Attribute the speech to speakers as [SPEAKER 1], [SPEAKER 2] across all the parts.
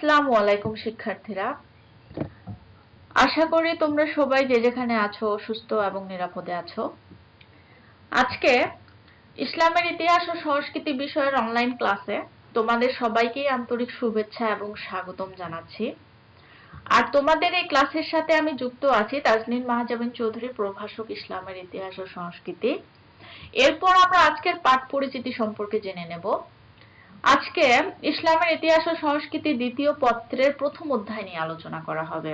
[SPEAKER 1] আসসালামু আলাইকুম শিক্ষার্থীরা, আশা করি তোমরা সবাই যে যেখানে আছো সুস্থ এবং নিরাপদে আছো। আজকে ইসলামের ইতিহাস ও সংস্কৃতি বিষয়ের অনলাইন ক্লাসে তোমাদের সবাইকেই আন্তরিক শুভেচ্ছা এবং স্বাগতম জানাচ্ছি। আর তোমাদের এই ক্লাসের সাথে আমি যুক্ত আছি তাজনীন মাহজাবিন চৌধুরী, প্রভাষক, ইসলামের ইতিহাস ও সংস্কৃতি। এরপর আমরা আজকের পাঠ পরিচিতি সম্পর্কে জেনে নেব। আজকে ইসলামের ইতিহাস ও সংস্কৃতি দ্বিতীয় পত্রের প্রথম অধ্যায় নিয়ে আলোচনা করা হবে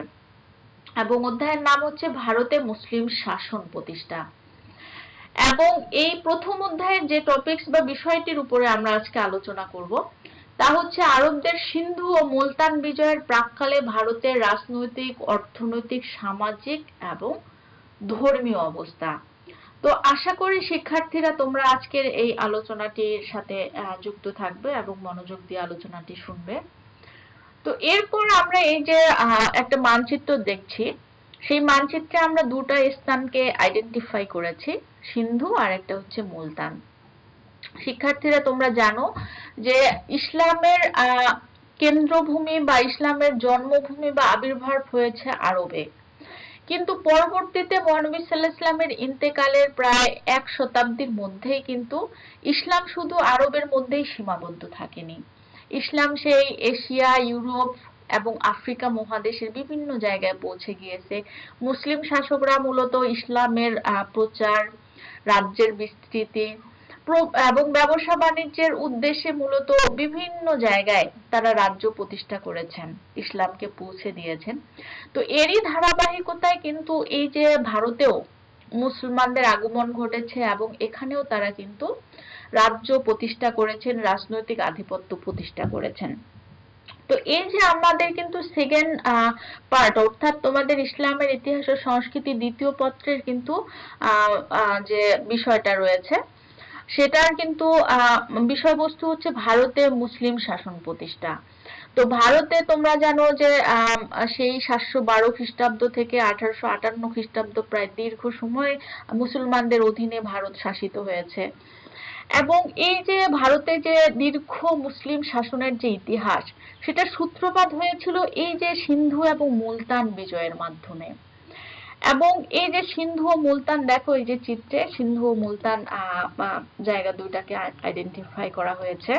[SPEAKER 1] এবং অধ্যায়ের নাম হচ্ছে ভারতে মুসলিম শাসন প্রতিষ্ঠা। এবং এই প্রথম অধ্যায়ের যে টপিকস বা বিষয়টির উপরে আমরা আজকে আলোচনা করব তা হচ্ছে আরবদের সিন্ধু ও মুলতান বিজয়ের প্রাক্কালে ভারতের রাজনৈতিক, অর্থনৈতিক, সামাজিক এবং ধর্মীয় অবস্থা। তো আশা করি শিক্ষার্থীরা তোমরা আজকের এই আলোচনাটির সাথে যুক্ত থাকবে এবং মনোযোগ দিয়ে আলোচনাটি শুনবে। তো এরপর আমরা এই যে একটা মানচিত্র দেখছি, সেই মানচিত্রে আমরা দুটো স্থানকে আইডেন্টিফাই করেছি, সিন্ধু আর একটা হচ্ছে মুলতান। শিক্ষার্থীরা তোমরা জানো যে ইসলামের কেন্দ্রভূমি বা ইসলামের জন্মভূমি বা আবির্ভাব হয়েছে আরবে, কিন্তু পরবর্তীতে মহানবী সাল্লাল্লাহু আলাইহি ওয়াসাল্লামের ইন্তেকালের প্রায় 1 শতাব্দীর মধ্যেই কিন্তু ইসলাম শুধু আরবের মধ্যেই সীমাবদ্ধ থাকেনি। ইসলাম সেই এশিয়া, ইউরোপ এবং আফ্রিকা মহাদেশের বিভিন্ন জায়গায় পৌঁছে গিয়েছে। মুসলিম শাসকরা মূলত ইসলামের প্রচার, রাজ্যের বিস্তৃতি এবং ব্যবসা বাণিজ্যের উদ্দেশ্যে মূলত বিভিন্ন জায়গায় তারা রাজ্য প্রতিষ্ঠা করেছেন, ইসলামকে পৌঁছে দিয়েছেন। তো এরই ধারাবাহিকতায় কিন্তু এই যে ভারতেও মুসলমানদের আগমন ঘটেছে এবং এখানেও তারা কিন্তু রাজ্য প্রতিষ্ঠা করেছেন, রাজনৈতিক আধিপত্য প্রতিষ্ঠা করেছেন। তো এই যে আমাদের কিন্তু সেকেন্ড পার্ট, অর্থাৎ তোমাদের ইসলামের ইতিহাস ও সংস্কৃতি দ্বিতীয় পত্রের কিন্তু যে বিষয়টা রয়েছে সেটার কিন্তু বিষয়বস্তু হচ্ছে ভারতে মুসলিম শাসন প্রতিষ্ঠা। তো ভারতে তোমরা জানো যে সেই 712 খ্রিস্টাব্দ থেকে 1858 খ্রিস্টাব্দ প্রায় দীর্ঘ সময় মুসলমানদের অধীনে ভারত শাসিত হয়েছে। এবং এই যে ভারতে যে দীর্ঘ মুসলিম শাসনের যে ইতিহাস, সেটা সূত্রপাত হয়েছিল এই যে সিন্ধু এবং মুলতান বিজয়ের মাধ্যমে। এবং এই যে সিন্ধু ও মুলতান, দেখো এই যে চিত্রে সিন্ধু ও মুলতান জায়গা দুইটাকে আইডেন্টিফাই করা হয়েছে।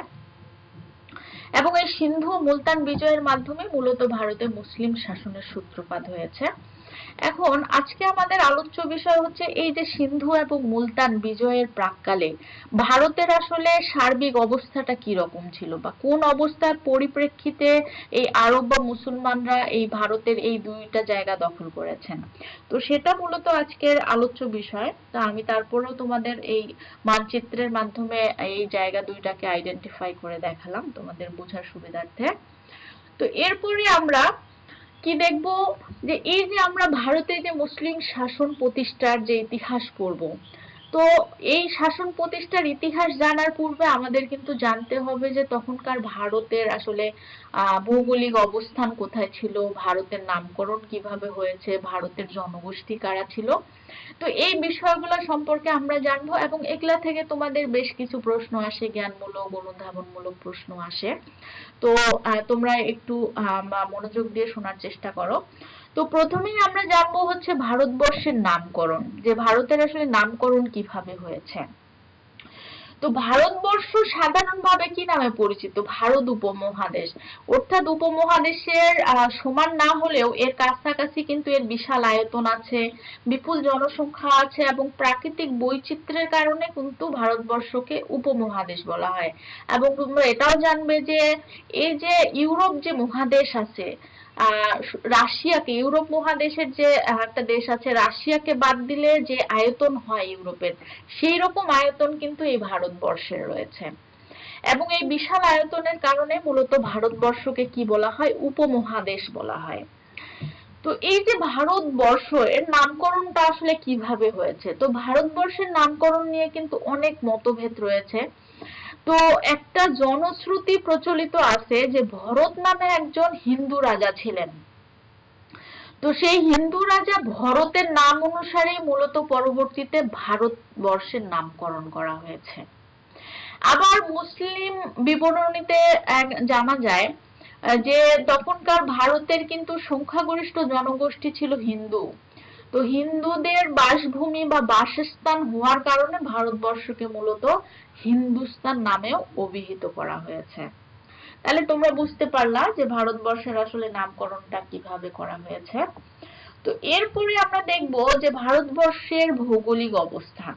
[SPEAKER 1] এবং এই সিন্ধু ও মুলতান বিজয়ের মাধ্যমে মূলত ভারতে মুসলিম শাসনের সূত্রপাত হয়েছে। এখন আজকে আমাদের আলোচ্য বিষয় হচ্ছে এই যে সিন্ধু এবং মুলতান বিজয়ের প্রাক্কালে ভারতের আসলে সার্বিক অবস্থাটা কি রকম ছিল বা কোন অবস্থার পরিপ্রেক্ষিতে এই আরব বা মুসলমানরা এই ভারতের এই দুইটা জায়গা দখল করেছেন। তো সেটা মূলত আজকের আলোচ্য বিষয়। তো আমি তারপরেও তোমাদের এই মানচিত্রের মাধ্যমে এই জায়গা দুইটাকে আইডেন্টিফাই করে দেখালাম তোমাদের বোঝার সুবিধার্থে। তো এরপরে আমরা কি দেখব যে এই যে আমরা ভারতে যে মুসলিম শাসন প্রতিষ্ঠার যে ইতিহাস পড়ব, তো এই শাসন প্রতিষ্ঠার ইতিহাস জানার পূর্বে আমাদের কিন্তু জানতে হবে যে তখনকার ভারতের আসলে ভৌগোলিক অবস্থান কোথায় ছিল, ভারতের নামকরণ কিভাবে হয়েছে, ভারতের জনগোষ্ঠী কারা ছিল। তো এই বিষয়গুলো সম্পর্কে আমরা জানবো এবং এগুলা থেকে তোমাদের বেশ কিছু প্রশ্ন আসে, জ্ঞানমূলক, অনুধাবনমূলক প্রশ্ন আসে। তো তোমরা একটু মনোযোগ দিয়ে শোনার চেষ্টা করো। তো প্রথমেই আমরা জানবো হচ্ছে ভারতবর্ষের নামকরণ, যে ভারতের আসলে নামকরণ কিভাবে হয়েছে। তো ভারতবর্ষ সাধারণভাবে কি নামে পরিচিত? ভারত উপমহাদেশ, অর্থাৎ উপমহাদেশের সমান না হলেও এর কাছাকাছি কিন্তু এর বিশাল আয়তন আছে, বিপুল জনসংখ্যা আছে এবং প্রাকৃতিক বৈচিত্র্যের কারণে কিন্তু ভারতবর্ষকে উপমহাদেশ বলা হয়। এবং তোমরা এটাও জানবে যে এই যে ইউরোপ যে মহাদেশ আছে, রাশিয়াকে, ইউরোপ মহাদেশের যে একটা দেশ আছে রাশিয়াকে বাদ দিলে যে আয়তন হয় ইউরোপের, সেই রকম আয়তন কিন্তু এই ভারতবর্ষের রয়েছে। এবং এই বিশাল আয়তনের কারণে মূলত ভারতবর্ষকে কি বলা হয়? উপমহাদেশ বলা হয়। তো এই যে ভারতবর্ষ, এর নামকরণটা আসলে কিভাবে হয়েছে? তো ভারতবর্ষের নামকরণ নিয়ে কিন্তু অনেক মতভেদ রয়েছে। তো একটা জনশ্রুতি প্রচলিত আছে যে ভরত নামে একজন হিন্দু রাজা ছিলেন। তো সেই হিন্দু রাজা ভরতের নাম অনুসারে মূলত পরবর্তীতে ভারতবর্ষের নামকরণ করা হয়েছে। আবার মুসলিম বিবরণীতে জানা যায় যে তখনকার ভারতের কিন্তু সংখ্যাগরিষ্ঠ জনগোষ্ঠী ছিল হিন্দু। তো হিন্দুদের বাসভূমি বা বাসস্থান হওয়ার কারণে ভারতবর্ষকে মূলত হিন্দুস্তান নামেও অভিহিত করা হয়েছে। তাহলে তোমরা বুঝতে পারলা যে ভারতবর্ষের আসলে নামকরণটা কিভাবে করা হয়েছে। তো এরপরে আমরা দেখব যে ভারতবর্ষের ভৌগোলিক অবস্থান।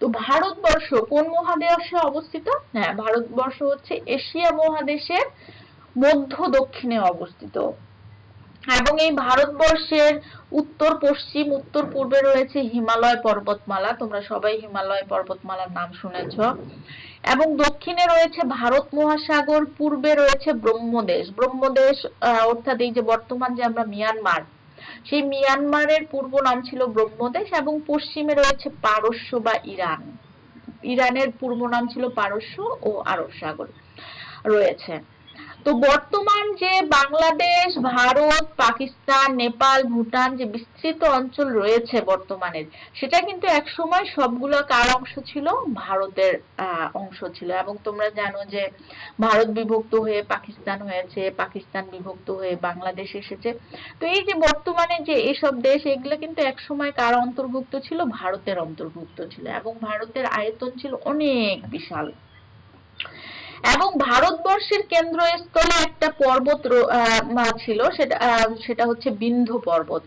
[SPEAKER 1] তো ভারতবর্ষ কোন মহাদেশে অবস্থিত? হ্যাঁ, ভারতবর্ষ হচ্ছে এশিয়া মহাদেশের মধ্য দক্ষিণে অবস্থিত এবং এই ভারতবর্ষের উত্তর পশ্চিম উত্তর পূর্বে রয়েছে হিমালয় পর্বতমালা, তোমরা সবাই হিমালয় পর্বতমালার নাম শুনেছ, এবং দক্ষিণে রয়েছে ভারত মহাসাগর, পূর্বে রয়েছে ব্রহ্মদেশ। ব্রহ্মদেশ অর্থাৎ এই যে বর্তমান যে আমরা মিয়ানমার, সেই মিয়ানমারের পূর্ব নাম ছিল ব্রহ্মদেশ, এবং পশ্চিমে রয়েছে পারস্য বা ইরান। ইরানের পূর্ব নাম ছিল পারস্য ও আরব সাগর রয়েছে। তো বর্তমান যে বাংলাদেশ, ভারত, পাকিস্তান, নেপাল, ভুটান যে বিস্তৃত অঞ্চল রয়েছে বর্তমানের, সেটা কিন্তু একসময় সবগুলো কার অংশ ছিল? ভারতের অংশ ছিল। এবং তোমরা জানো যে ভারত বিভক্ত হয়ে পাকিস্তান হয়েছে, পাকিস্তান বিভক্ত হয়ে বাংলাদেশ এসেছে। তো এই যে বর্তমানে যে এসব দেশ, এগুলো কিন্তু একসময় কার অন্তর্ভুক্ত ছিল? ভারতের অন্তর্ভুক্ত ছিল, এবং ভারতের আয়তন ছিল অনেক বিশাল। এবং ভারতবর্ষের কেন্দ্রস্থলে একটা পর্বত ছিল, সেটা হচ্ছে বিন্ধ্য পর্বত।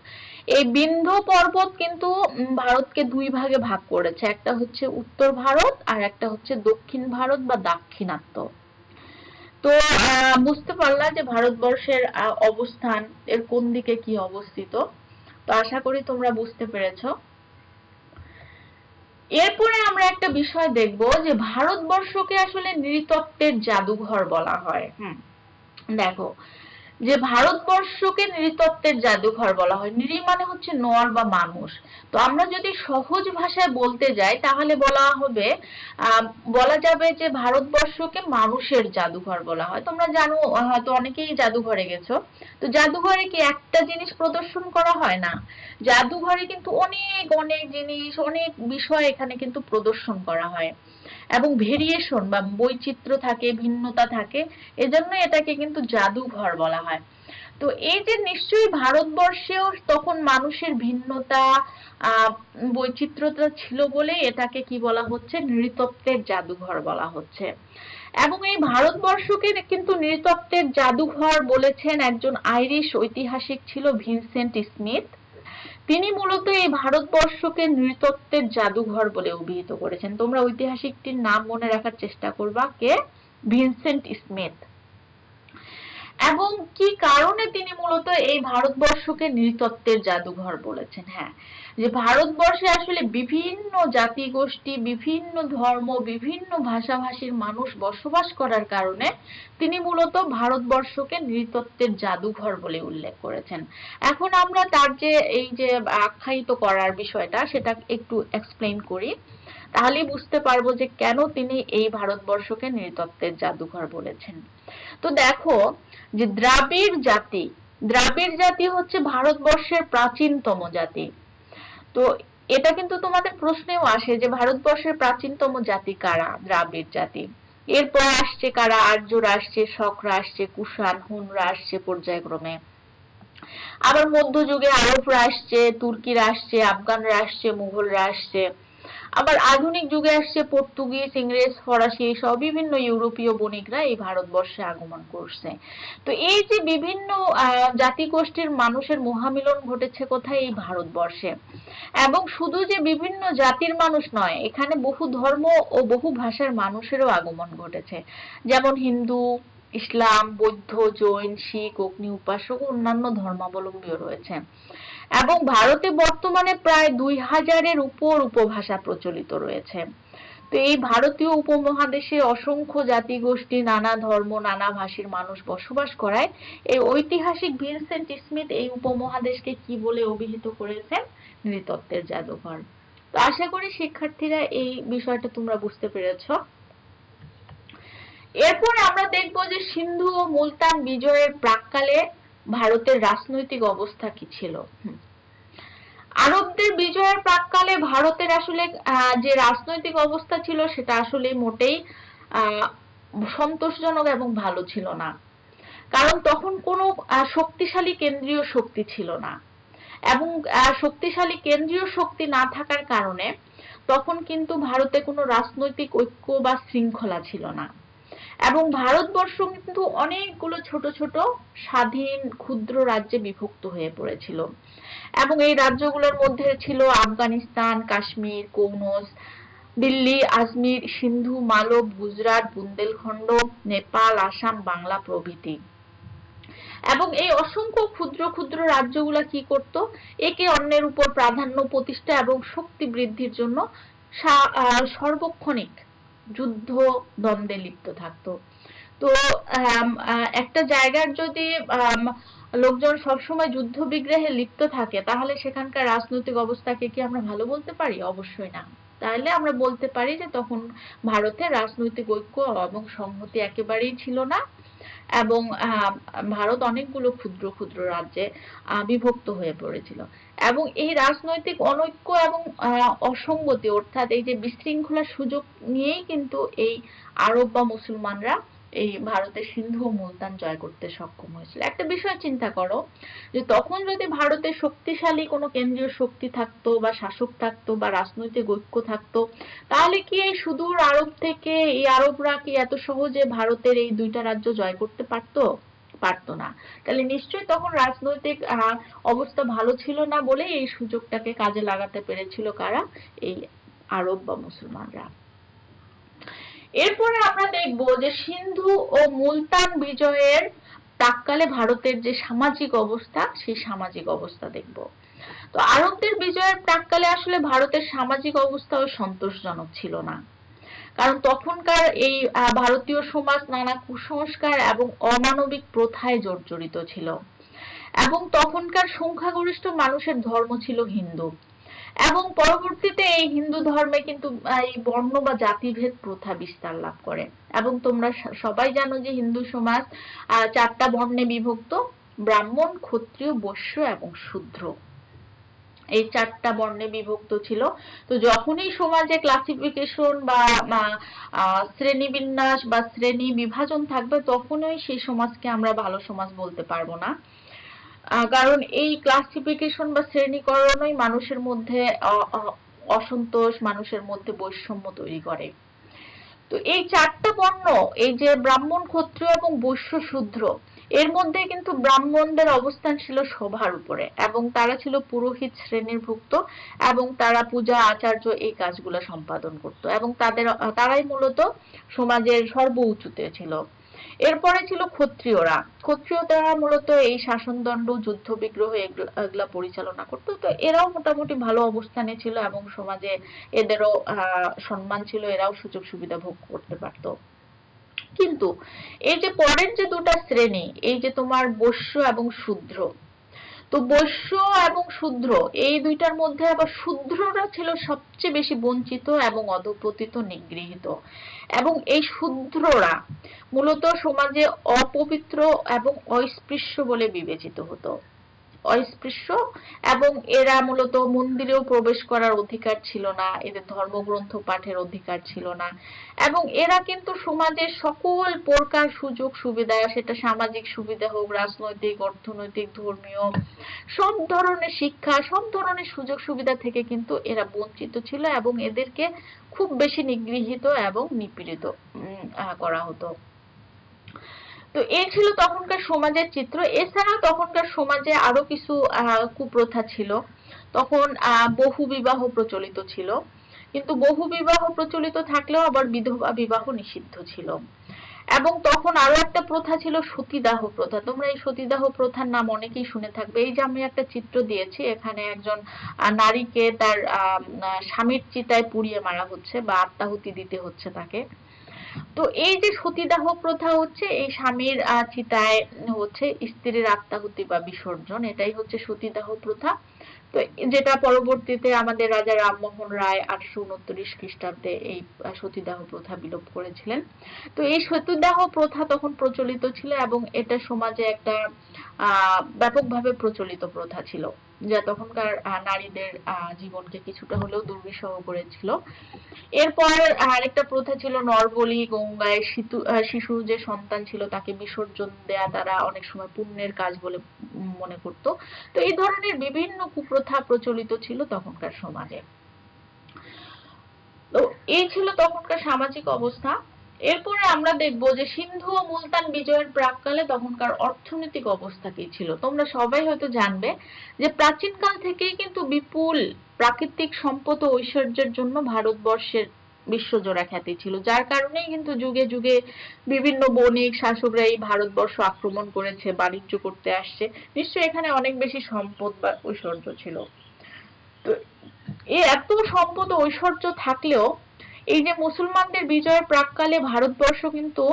[SPEAKER 1] এই বিন্ধ্য পর্বত কিন্তু ভারতকে দুই ভাগে ভাগ করেছে, একটা হচ্ছে উত্তর ভারত আর একটা হচ্ছে দক্ষিণ ভারত বা দাক্ষিণাত্য। তো বুঝতে পারলা যে ভারতবর্ষের অবস্থান এর কোন দিকে কি অবস্থিত। তো আশা করি তোমরা বুঝতে পেরেছো। এরপরে আমরা একটা বিষয় দেখব যে ভারতবর্ষকে আসলে নৃতত্ত্বের জাদুঘর বলা হয়। দেখো, যে ভারতবর্ষকে নৃতত্ত্বের জাদুঘর বলা হয়। নৃ মানে হচ্ছে নর বা মানুষ। তো আমরা যদি সহজ ভাষায় বলতে যাই তাহলে বলা যাবে যে ভারতবর্ষকে মানুষের জাদুঘর বলা হয়। তোমরা জানো, হয়তো অনেকেই জাদুঘরে গেছো। তো জাদুঘরে কি একটা জিনিস প্রদর্শন করা হয় না? জাদুঘরে কিন্তু অনেক অনেক জিনিস, অনেক বিষয় এখানে কিন্তু প্রদর্শন করা হয়, এবং ভেরিয়েশন বা বৈচিত্র্য থাকে, ভিন্নতা থাকে, এজন্য এটাকে কিন্তু জাদুঘর বলা হয়। তো এই যে নিশ্চয়ই ভারতবর্ষেও তখন মানুষের ভিন্নতা, বৈচিত্র্যতা ছিল বলে এটাকে কি বলা হচ্ছে? নৃতত্ত্বের জাদুঘর বলা হচ্ছে। এবং এই ভারতবর্ষকে কিন্তু নৃতত্ত্বের জাদুঘর বলেছেন একজন আইরিশ ঐতিহাসিক ছিল ভিনসেন্ট স্মিথ। তিনি মূলত এই ভারতবর্ষকে নৃতত্ত্বের জাদুঘর বলে অভিহিত করেছেন। তোমরা ঐতিহাসিকটির নাম মনে রাখার চেষ্টা করবা, কে? Vincent Smith. এবং কি কারণে তিনি মূলত এই ভারতবর্ষকে নৃতত্ত্বের জাদুঘর বলেছেন? হ্যাঁ, যে ভারতবর্ষে আসলে বিভিন্ন জাতিগোষ্ঠী, বিভিন্ন ধর্ম, বিভিন্ন ভাষাভাষীর মানুষ বসবাস করার কারণে তিনি মূলত ভারতবর্ষকে নৃতত্ত্বের জাদুঘর বলে উল্লেখ করেছেন। এখন আমরা তার যে এই যে আখ্যায়িত করার বিষয়টা, সেটা একটু এক্সপ্লেইন করি, তাহলেই বুঝতে পারবো যে কেন তিনি এই ভারতবর্ষকে নৃতত্ত্বের জাদুঘর বলেছেন। তো দেখো, যে দ্রাবিড় জাতি হচ্ছে ভারতবর্ষের প্রাচীনতম জাতি। তো এটা কিন্তু তোমাদের প্রশ্নেও আসে যে ভারতবর্ষের প্রাচীনতম জাতি কারা? দ্রাবিড় জাতি। এরপর আসছে কারা? আর্যরা আসছে, শকরা আসছে, কুষাণ, হুনরা আসছে পর্যায়ক্রমে। আবার মধ্যযুগে আরবরা আসছে, তুর্কিরা আসছে, আফগানরা আসছে, মুঘলরা আসছে। আবার আধুনিক যুগে আসছে পর্তুগিজ, ইংরেজ, ফরাসি সহ বিভিন্ন ইউরোপীয় বণিকরা এই ভারতবর্ষে আগমন করছে। তো এই যে বিভিন্ন জাতিগোষ্ঠীর মানুষের মহামিলন ঘটেছে কোথায়? এই ভারতবর্ষে। এবং শুধু যে বিভিন্ন জাতির মানুষ নয়, এখানে বহু ধর্ম ও বহু ভাষার মানুষেরও আগমন ঘটেছে। যেমন হিন্দু, ইসলাম, বৌদ্ধ, জৈন, শিখ, অগ্নি উপাসক ও অন্যান্য ধর্মাবলম্বীও রয়েছে। এবং ভারতে বর্তমানে প্রায় 2000-এর উপর উপভাষা প্রচলিত রয়েছে। তো এই ভারতীয় উপমহাদেশে অসংখ্য জাতিগোষ্ঠী, নানা ধর্ম, নানা ভাষীর মানুষ বসবাস করায় এই ঐতিহাসিক ভিনসেন্ট স্মিথ এই উপমহাদেশকে কি বলে অভিহিত করেছেন? নৃতত্ত্বের জাদুঘর। তো আশা করি শিক্ষার্থীরা এই বিষয়টা তোমরা বুঝতে পেরেছো। এরপর আমরা দেখব যে সিন্ধু ও মুলতান বিজয়ের প্রাক্কালে ভারতের রাজনৈতিক অবস্থা কি ছিল। আরবদের বিজয়ের প্রাক্কালে ভারতের আসলে যে রাজনৈতিক অবস্থা ছিল সেটা আসলে মোটেই সন্তোষজনক এবং ভালো ছিল না। কারণ তখন কোনো শক্তিশালী কেন্দ্রীয় শক্তি ছিল না, এবং শক্তিশালী কেন্দ্রীয় শক্তি না থাকার কারণে তখন কিন্তু ভারতে কোনো রাজনৈতিক ঐক্য বা শৃঙ্খলা ছিল না, এবং ভারতবর্ষ কিন্তু অনেকগুলো ছোট ছোট স্বাধীন ক্ষুদ্র রাজ্যে বিভক্ত হয়ে পড়েছিল, এবং এই রাজ্যগুলোর মধ্যে ছিল আফগানিস্তান, কাশ্মীর, কনৌজ, দিল্লি, আজমির, সিন্ধু, মালব, গুজরাট, বুন্দেলখণ্ড, নেপাল, আসাম, বাংলা প্রভৃতি। এবং এই অসংখ্য ক্ষুদ্র ক্ষুদ্র রাজ্যগুলা কি করত, একে অন্যের উপর প্রাধান্য প্রতিষ্ঠা এবং শক্তি বৃদ্ধির জন্য সর্বক্ষণিক যুদ্ধ দ্বন্দ্বে লিপ্ত থাকতো। তো একটা জায়গার যদি লোকজন সবসময় যুদ্ধ বিগ্রহে লিপ্ত থাকে, তাহলে সেখানকার রাজনৈতিক অবস্থাকে কি আমরা ভালো বলতে পারি? অবশ্যই না। তাহলে আমরা বলতে পারি যে তখন ভারতে রাজনৈতিক ঐক্য এবং সংহতি একেবারেই ছিল না, এবং ভারত অনেকগুলো ক্ষুদ্র ক্ষুদ্র রাজ্যে বিভক্ত হয়ে পড়েছিল। এবং এই রাজনৈতিক অনৈক্য এবং অসঙ্গতি, অর্থাৎ এই যে বিশৃঙ্খলার সুযোগ নিয়েই কিন্তু এই আরব বা মুসলমানরা এই ভারতের সিন্ধু ও মুলতান জয় করতে সক্ষম হয়েছিল। একটা বিষয় চিন্তা করো, যে তখন যদি ভারতে শক্তিশালী কোনো কেন্দ্রীয় শক্তি থাকতো বা শাসক থাকতো বা রাজনৈতিক ঐক্য থাকতো, তাহলে কি এই সুদূর আরব থেকে এই আরবরা কি এত সহজে ভারতের এই দুইটা রাজ্য জয় করতে পারতো? পারতো না। তাহলে নিশ্চয়ই তখন রাজনৈতিক অবস্থা ভালো ছিল না বলে এই সুযোগটাকে কাজে লাগাতে পেরেছিল কারা? এই আরব বা মুসলমানরা। এরপরে আমরা দেখব যে সিন্ধু ও মুলতান বিজয়ের প্রাক্কালে ভারতের যে সামাজিক অবস্থা, সেই সামাজিক অবস্থা দেখব। তো আরবদের বিজয়ের প্রাক্কালে আসলে ভারতের সামাজিক অবস্থাও সন্তোষজনক ছিল না, কারণ তখনকার এই ভারতীয় সমাজ নানা কুসংস্কার এবং অমানবিক প্রথায় জর্জরিত ছিল, এবং তখনকার সংখ্যাগরিষ্ঠ মানুষের ধর্ম ছিল হিন্দু, এবং পরবর্তীতে এই হিন্দু ধর্মে কিন্তু এই বর্ণ বা জাতিভেদ প্রথা বিস্তার লাভ করে। এবং তোমরা সবাই জানো যে হিন্দু সমাজ 4টা বর্ণে বিভক্ত: ব্রাহ্মণ, ক্ষত্রিয়, বৈশ্য এবং শূদ্র। এই 4টা বর্ণে বিভক্ত ছিল। তো যখনই সমাজে ক্লাসিফিকেশন বা শ্রেণীবিন্যাস বা শ্রেণী বিভাজন থাকবে, তখনই সেই সমাজকে আমরা ভালো সমাজ বলতে পারবো না, কারণ এই ক্লাসিফিকেশন বা শ্রেণীকরণই মানুষের মধ্যে অসন্তোষ, মানুষের মধ্যে বৈষম্য তৈরি করে। তো এই 4টা বর্ণ, এই যে ব্রাহ্মণ, ক্ষত্রিয় এবং বৈশ্য, শূদ্র, এর মধ্যে কিন্তু ব্রাহ্মণদের অবস্থান ছিল সবার উপরে, এবং তারা ছিল পুরোহিত শ্রেণীর ভুক্ত, এবং তারা পূজা, আচার্য এই কাজগুলো সম্পাদন করত, এবং তারাই মূলত সমাজের সর্বোচ্চতে ছিল। এরপরে ছিল ক্ষত্রিয়রা। ক্ষত্রিয়রা মূলত এই শাসনদণ্ড, যুদ্ধ বিগ্রহ এগুলা পরিচালনা করত। তো এরাও মোটামুটি ভালো অবস্থানে ছিল, এবং সমাজে এদেরও সম্মান ছিল, এরাও সুযোগ সুবিধা ভোগ করতে পারত। কিন্তু এই যে পরের যে দুটা শ্রেণী, এই যে তোমার বৈশ্য এবং শূদ্র, তো বৈশ্য এবং শূদ্র এই দুইটার মধ্যে আবার শূদ্ররা ছিল সবচেয়ে বেশি বঞ্চিত এবং অধঃপতিত, নিগৃহীত, এবং এই শূদ্ররা মূলত সমাজে অপবিত্র এবং অস্পৃশ্য বলে বিবেচিত হতো। অস্পৃশ্য, এবং এরা মূলত মন্দিরেও প্রবেশ করার অধিকার ছিল না, এদের ধর্মগ্রন্থ পাঠের অধিকার ছিল না, এবং এরা কিন্তু সমাজের সকল প্রকার সুযোগ সুবিধা, সেটা সামাজিক সুবিধা হোক, রাজনৈতিক, অর্থনৈতিক, ধর্মীয়, সব ধরনের শিক্ষা, সব ধরনের সুযোগ সুবিধা থেকে কিন্তু এরা বঞ্চিত ছিল, এবং এদেরকে খুব বেশি নিগৃহীত এবং নিপীড়িত করা হতো। তো এই ছিল তখনকার সমাজের চিত্র। এছাড়াও তখনকার সমাজে আরো কিছু কুপ্রথা ছিল। তখন বহু বিবাহ প্রচলিত ছিল, কিন্তু বহু বিবাহ প্রচলিত থাকলেও আবার বিধবা বিবাহ নিষিদ্ধ ছিল। এবং তখন আরো একটা প্রথা ছিল সতীদাহ প্রথা। তোমরা এই সতীদাহ প্রথার নাম অনেকেই শুনে থাকবে। এই যে আমি একটা চিত্র দিয়েছি, এখানে একজন নারীকে তার স্বামীর চিতায় পুড়িয়ে মারা হচ্ছে বা আত্মাহুতি দিতে হচ্ছে তাকে। তো এই যে সতীদাহ প্রথা হচ্ছে, এই স্বামীর চিতায় হচ্ছে স্ত্রীর আত্মাহুতি বা বিসর্জন, এটাই হচ্ছে সতীদাহ প্রথা। তো যেটা পরবর্তীতে আমাদের রাজা রামমোহন রায় 829 খ্রিস্টাব্দে এই সতীদাহ প্রথা বিলোপ করেছিলেন। তো এই সতীদাহ প্রথা তখন প্রচলিত ছিল, এবং এটা সমাজে একটা ব্যাপকভাবে প্রচলিত প্রথা ছিল। যা তখনকার নারীদের জীবনকে কিছুটা হলেও দুর্বিষহ করেছিল। এরপর আরেকটা প্রথা ছিল নরবলি, গঙ্গায় শিশু যে সন্তান ছিল তাকে বিসর্জন দেয়া তারা অনেক সময় পুণ্যের কাজ বলে মনে করত। তো এই ধরনের বিভিন্ন কুপ্রথা প্রচলিত ছিল তখনকার সমাজে। তো এই ছিল তখনকার সামাজিক অবস্থা। এরপরে আমরা দেখব যে সিন্ধু ও মুলতান বিজয়ের প্রাক্কালে তখনকার অর্থনৈতিক অবস্থা কি ছিল। তোমরা সবাই হয়তো জানবে যে প্রাচীনকাল থেকেই কিন্তু বিপুল প্রাকৃতিক সম্পদ ও ঐশ্বর্যের জন্য ভারতবর্ষের বিশ্বজোড়া খ্যাতি ছিল, যার কারণেই কিন্তু যুগে যুগে বিভিন্ন বণিক শাসকরা এই ভারতবর্ষ আক্রমণ করেছে, বাণিজ্য করতে আসছে। নিশ্চয়ই এখানে অনেক বেশি সম্পদ বা ঐশ্বর্য ছিল। তো এই এত সম্পদ ও ঐশ্বর্য থাকলেও এই যে মুসলমানদের বিজয়ের প্রাক্কালে ভারতবর্ষ কিন্তু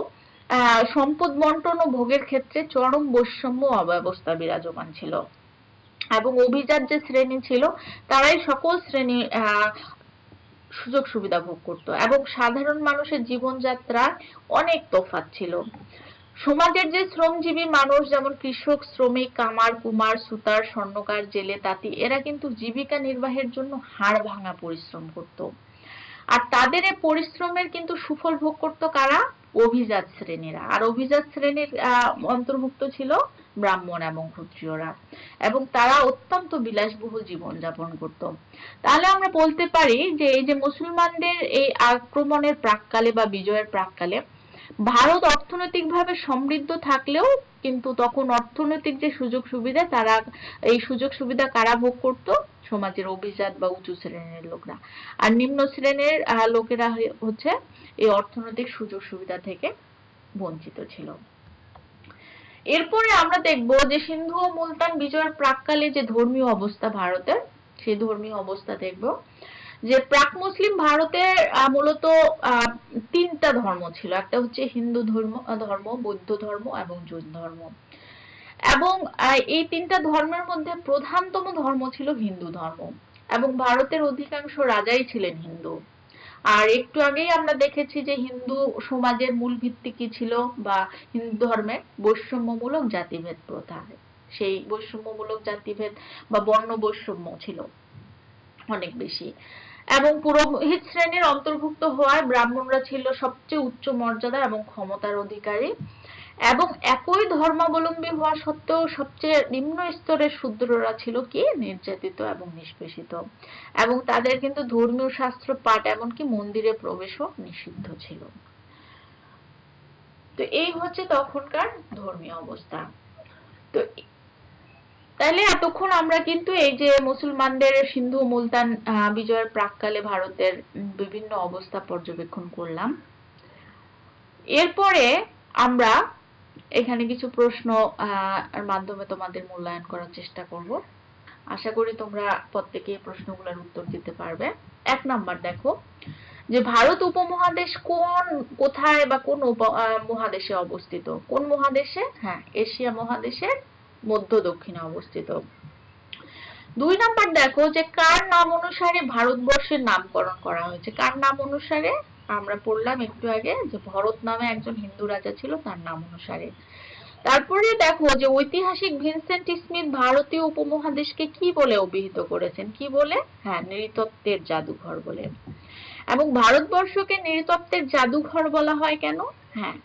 [SPEAKER 1] সম্পদ বন্টন ও ভোগের ক্ষেত্রে চরম বৈষম্য অব্যবস্থা বিরাজমান ছিল, এবং অভিজাত যে শ্রেণী ছিল তারাই সকল শ্রেণী সুযোগ সুবিধা ভোগ করত, এবং সাধারণ মানুষের জীবনযাত্রা অনেক তফাৎ ছিল। সমাজের যে শ্রমজীবী মানুষ, যেমন কৃষক, শ্রমিক, কামার, কুমার, সুতার, স্বর্ণকার, জেলে, তাঁতি, এরা কিন্তু জীবিকা নির্বাহের জন্য হাড় ভাঙা পরিশ্রম করত। আর তাদের এই পরিশ্রমের কিন্তু সুফল ভোগ করত কারা? অভিজাত শ্রেণীরা। আর অভিজাত শ্রেণীর অন্তর্ভুক্ত ছিল ব্রাহ্মণ এবং ক্ষত্রিয়রা, এবং তারা অত্যন্ত বিলাসবহুল জীবন যাপন করত। তাহলে আমরা বলতে পারি যে এই যে মুসলমানদের এই আক্রমণের প্রাক্কালে বা বিজয়ের প্রাক্কালে ভারত অর্থনৈতিকভাবে সমৃদ্ধ থাকলেও কিন্তু তখন অর্থনৈতিক যে সুযোগ সুবিধা তারা এই সুযোগ সুবিধা কারা ভোগ করত? সমাজের অভিজাত বা উঁচু শ্রেণীর লোকরা। আর নিম্ন শ্রেণীর লোকেরা হচ্ছে এই অর্থনৈতিক সুযোগ সুবিধা থেকে বঞ্চিত ছিল। এরপরে আমরা দেখব যে সিন্ধু ও মুলতান বিজয়ের প্রাক্কালে যে ধর্মীয় অবস্থা ভারতের, সেই ধর্মীয় অবস্থা দেখব যে প্রাক মুসলিম ভারতে মূলত তিনটা ধর্ম ছিল। একটা হচ্ছে হিন্দু ধর্ম, বৌদ্ধ ধর্ম এবং জৈন ধর্ম। এবং এই তিনটা ধর্মের মধ্যে প্রধানতম ধর্ম ছিল হিন্দু ধর্ম, এবং ভারতের অধিকাংশ রাজাই ছিলেন হিন্দু। আর একটু আগেই আমরা দেখেছি যে হিন্দু সমাজের মূল ভিত্তি কি ছিল, বা হিন্দু ধর্মে বৈষম্যমূলক জাতিভেদ প্রথা, সেই বৈষম্যমূলক জাতিভেদ বা বর্ণ বৈষম্য ছিল অনেক বেশি। এবং পুরোহিত শ্রেণীর অন্তর্ভুক্ত হওয়ায় ব্রাহ্মণরা ছিল সবচেয়ে উচ্চ মর্যাদা এবং ক্ষমতার অধিকারী, এবং একই ধর্মাবলম্বী হওয়া সত্ত্বেও সবচেয়ে নিম্ন স্তরের শূদ্ররা ছিল কি নির্যাতিত এবং নিষ্পেষিত, এবং তাদের কিন্তু ধর্মীয় শাস্ত্র পাঠ এমনকি মন্দিরে প্রবেশও নিষিদ্ধ ছিল। তো এই হচ্ছে তখনকার ধর্মীয় অবস্থা। তো তাহলে এতক্ষণ আমরা কিন্তু এই যে মুসলমানদের সিন্ধু মুলতান বিজয়ের প্রাক্কালে ভারতের বিভিন্ন অবস্থা পর্যবেক্ষণ করলাম। এরপরে আমরা এখানে কিছু প্রশ্ন মাধ্যমে তোমাদের মূল্যায়ন করার চেষ্টা করব। আশা করি তোমরা প্রত্যেকে এই প্রশ্নগুলোর উত্তর দিতে পারবে। 1 নাম্বার দেখো যে ভারত উপমহাদেশ কোথায় বা কোন মহাদেশে অবস্থিত? কোন মহাদেশে? হ্যাঁ, এশিয়া মহাদেশের মধ্য দক্ষিণে অবস্থিত। 2 নাম্বার দেখো যে কার নাম অনুসারে ভারতবর্ষের নামকরণ করা হয়েছে? কার নাম অনুসারে? আমরা পড়লাম একটু আগে যে ভরত নামে একজন হিন্দু রাজা ছিল, তার নাম অনুসারে। তারপরে দেখো যে ঐতিহাসিক ভিনসেন্ট স্মিথ ভারতীয় উপমহাদেশকে কি বলে অভিহিত করেছেন? কি বলে? হ্যাঁ, নৃতত্ত্বের জাদুঘর বলে। এবং ভারতবর্ষকে নৃতত্ত্বের জাদুঘর বলা হয় কেন? হ্যাঁ,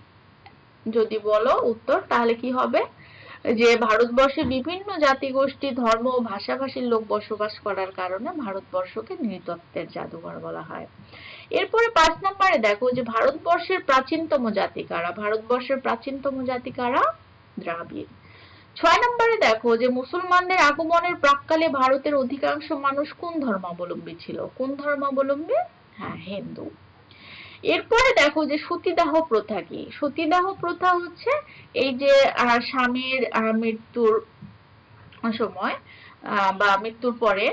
[SPEAKER 1] যদি বলো উত্তর তাহলে কি হবে? যে ভারতবর্ষে বিভিন্ন জাতিগোষ্ঠী, ধর্ম ও ভাষাভাষীর লোক বসবাস করার কারণে ভারতবর্ষকে নৃতত্ত্বের জাদুঘর বলা হয়। এরপরে 5 নম্বরে দেখো যে ভারতবর্ষের প্রাচীনতম জাতি কারা? ভারতবর্ষের প্রাচীনতম জাতি কারা? দ্রাবিড়। 6 নম্বরে দেখো যে মুসলমানদের আগমনের প্রাক্কালে ভারতের অধিকাংশ মানুষ কোন ধর্মাবলম্বী ছিল? কোন ধর্মাবলম্বী? হ্যাঁ, হিন্দু। এরপরে দেখো যে সতীদাহ প্রথা কি? সতীদাহ প্রথা হচ্ছে এই যে স্বামীর মৃত্যুর সময় বা মৃত্যুর পরে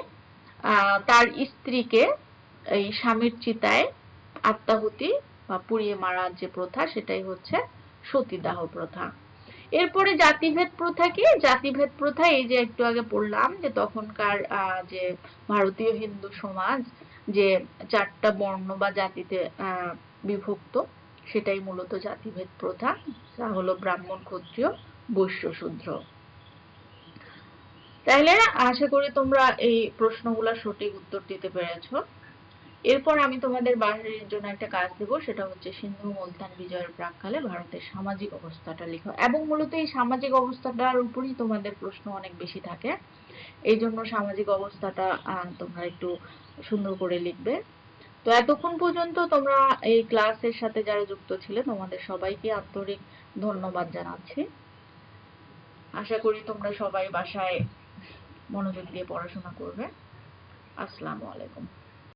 [SPEAKER 1] তার স্ত্রীকে এই স্বামীর চিতায় আত্মাহুতি বা পুড়িয়ে মারার যে প্রথা, সেটাই হচ্ছে সতীদাহ প্রথা। এরপরে জাতিভেদ প্রথা কি? জাতিভেদ প্রথা এই যে একটু আগে পড়লাম যে তখনকার যে ভারতীয় হিন্দু সমাজ যে 4টা বর্ণ বা জাতিতে বিভক্ত, সেটাই মূলত জাতিভেদ প্রথা। তা হলো ব্রাহ্মণ, ক্ষত্রিয়, বৈশ্য, শূদ্র। তাহলে আশা করি তোমরা এই প্রশ্নগুলোর সঠিক উত্তর দিতে পেরেছো। এরপর আমি তোমাদের বাড়ির জন্য একটা কাজ দেব, সেটা হচ্ছে সিন্ধু মুলতান বিজয়ের প্রাক্কালে ভারতের সামাজিক অবস্থাটা লিখো। এবং মূলত এই সামাজিক অবস্থাটার উপরই তোমাদের প্রশ্ন অনেক বেশি থাকে, এই জন্য সামাজিক অবস্থাটা তোমরা একটু সুন্দর করে লিখবে। তো এতক্ষণ পর্যন্ত তোমরা এই ক্লাসের সাথে যারা যুক্ত ছিলে তোমাদের সবাইকে আন্তরিক ধন্যবাদ জানাচ্ছি। আশা করি তোমরা সবাই বাসায় মনোযোগ দিয়ে পড়াশোনা করবে। আসসালামু আলাইকুম।